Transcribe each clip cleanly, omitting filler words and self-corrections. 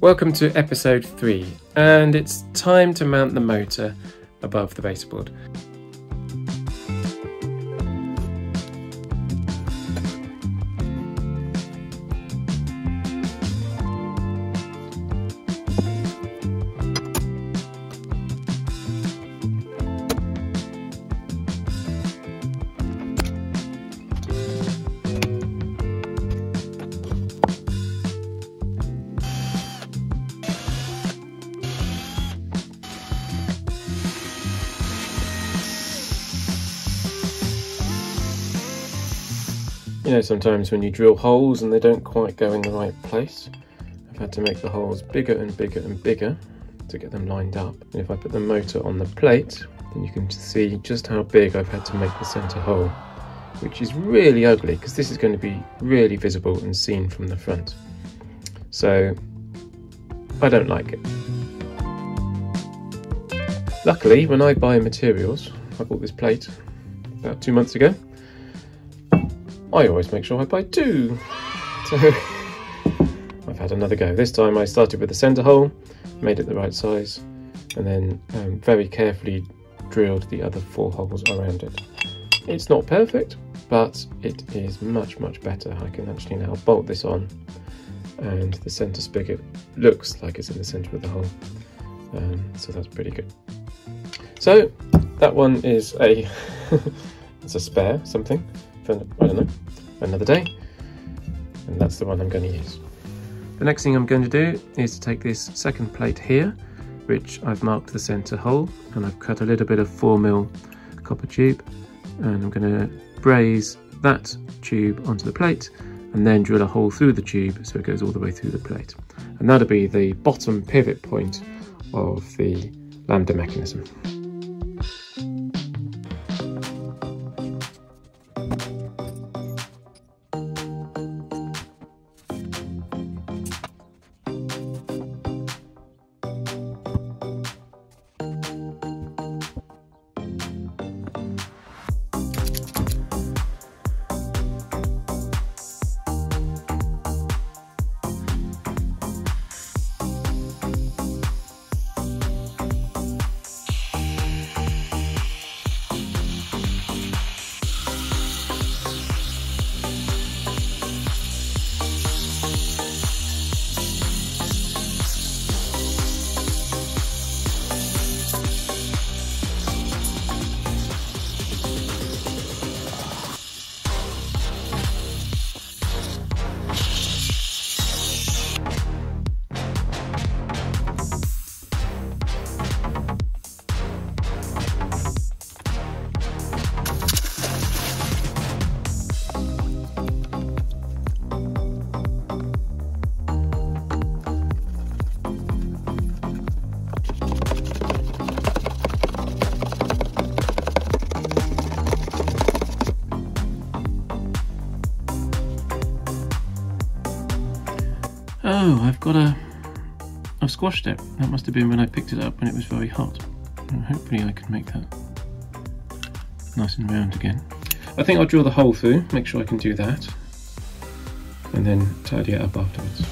Welcome to episode 3, and it's time to mount the motor above the baseboard. You know, sometimes when you drill holes and they don't quite go in the right place, I've had to make the holes bigger and bigger and bigger to get them lined up. And if I put the motor on the plate, then you can see just how big I've had to make the centre hole, which is really ugly because this is going to be really visible and seen from the front. So I don't like it. Luckily, when I buy materials, I bought this plate about 2 months ago. I always make sure I buy 2. So I've had another go. This time I started with the centre hole, made it the right size, and then very carefully drilled the other 4 holes around it. It's not perfect, but it is much, much better. I can actually now bolt this on, and the centre spigot looks like it's in the centre of the hole. So that's pretty good. So that one is a it's a spare something. I don't know, another day, and that's the one I'm going to use. The next thing I'm going to do is to take this second plate here, which I've marked the centre hole, and I've cut a little bit of 4mm copper tube, and I'm going to braze that tube onto the plate and then drill a hole through the tube so it goes all the way through the plate, and that'll be the bottom pivot point of the lambda mechanism. Oh, I've squashed it. That must have been when I picked it up when it was very hot. And hopefully I can make that nice and round again. I think I'll drill the hole through, make sure I can do that, and then tidy it up afterwards.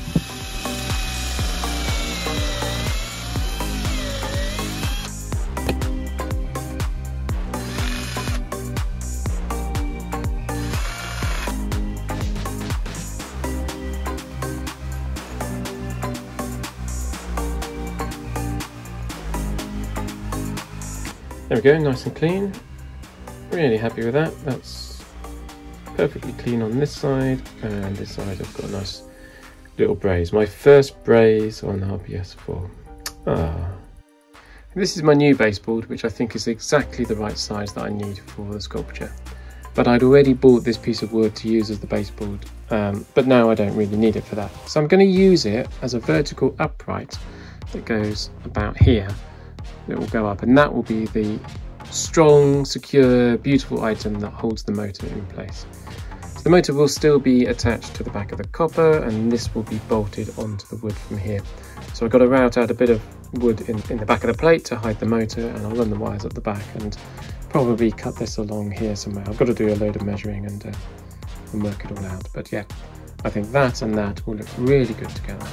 There we go, nice and clean. Really happy with that. That's perfectly clean on this side, and this side I've got a nice little braze. My first braze on RBS4. This is my new baseboard, which I think is exactly the right size that I need for the sculpture. But I'd already bought this piece of wood to use as the baseboard, but now I don't really need it for that. So I'm going to use it as a vertical upright that goes about here. It will go up, and that will be the strong, secure, beautiful item that holds the motor in place. So the motor will still be attached to the back of the copper, and this will be bolted onto the wood from here. So I've got to route out a bit of wood in the back of the plate to hide the motor, and I'll run the wires up the back and probably cut this along here somewhere. I've got to do a load of measuring and work it all out. But yeah, I think that and that will look really good together.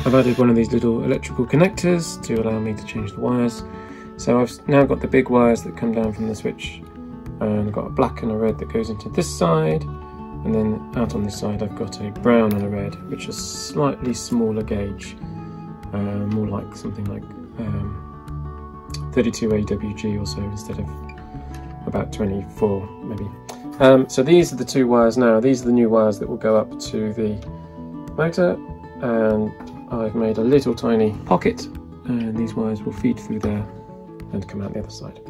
I've added one of these little electrical connectors to allow me to change the wires. So I've now got the big wires that come down from the switch, and I've got a black and a red that goes into this side, and then out on this side I've got a brown and a red, which is slightly smaller gauge, more like something like 32 AWG or so instead of about 24 maybe. So these are the two wires now. These are the new wires that will go up to the motor, and I've made a little tiny pocket, and these wires will feed through there and come out the other side.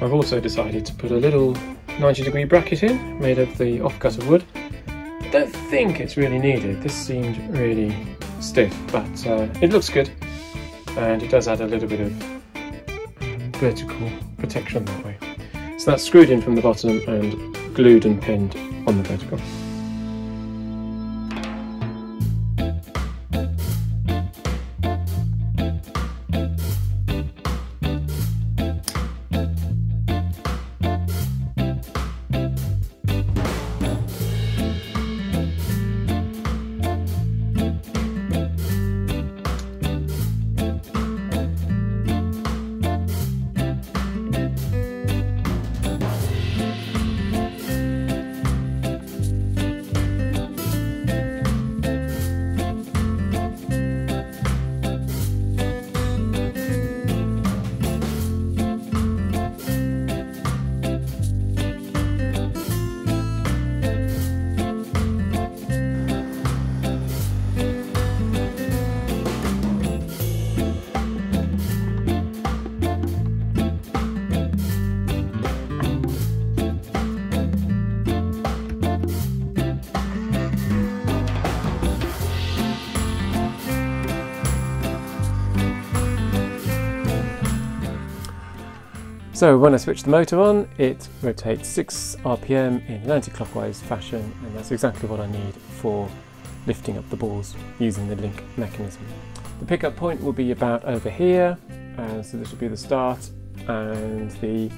I've also decided to put a little 90-degree bracket in, made of the offcut of wood. I don't think it's really needed. This seemed really stiff, but it looks good, and it does add a little bit of vertical protection that way. So that's screwed in from the bottom and glued and pinned on the vertical. So when I switch the motor on, it rotates 6 RPM in an anti-clockwise fashion, and that's exactly what I need for lifting up the balls using the link mechanism. The pickup point will be about over here, so this will be the start, and the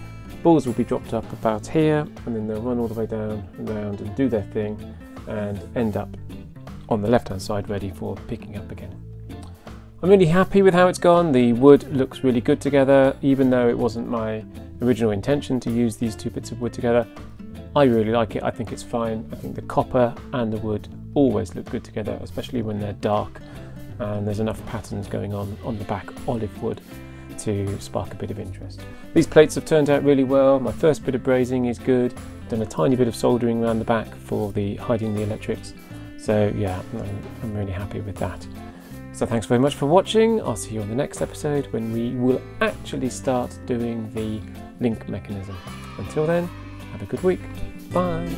balls will be dropped up about here, and then they'll run all the way down and round and do their thing and end up on the left hand side ready for picking up again. I'm really happy with how it's gone. The wood looks really good together, even though it wasn't my original intention to use these two bits of wood together. I really like it. I think it's fine. I think the copper and the wood always look good together, especially when they're dark and there's enough patterns going on the back olive wood to spark a bit of interest. These plates have turned out really well. My first bit of brazing is good. Done a tiny bit of soldering around the back for the hiding the electrics. So yeah, I'm really happy with that. So thanks very much for watching. I'll see you on the next episode when we will actually start doing the link mechanism. Until then, have a good week. Bye.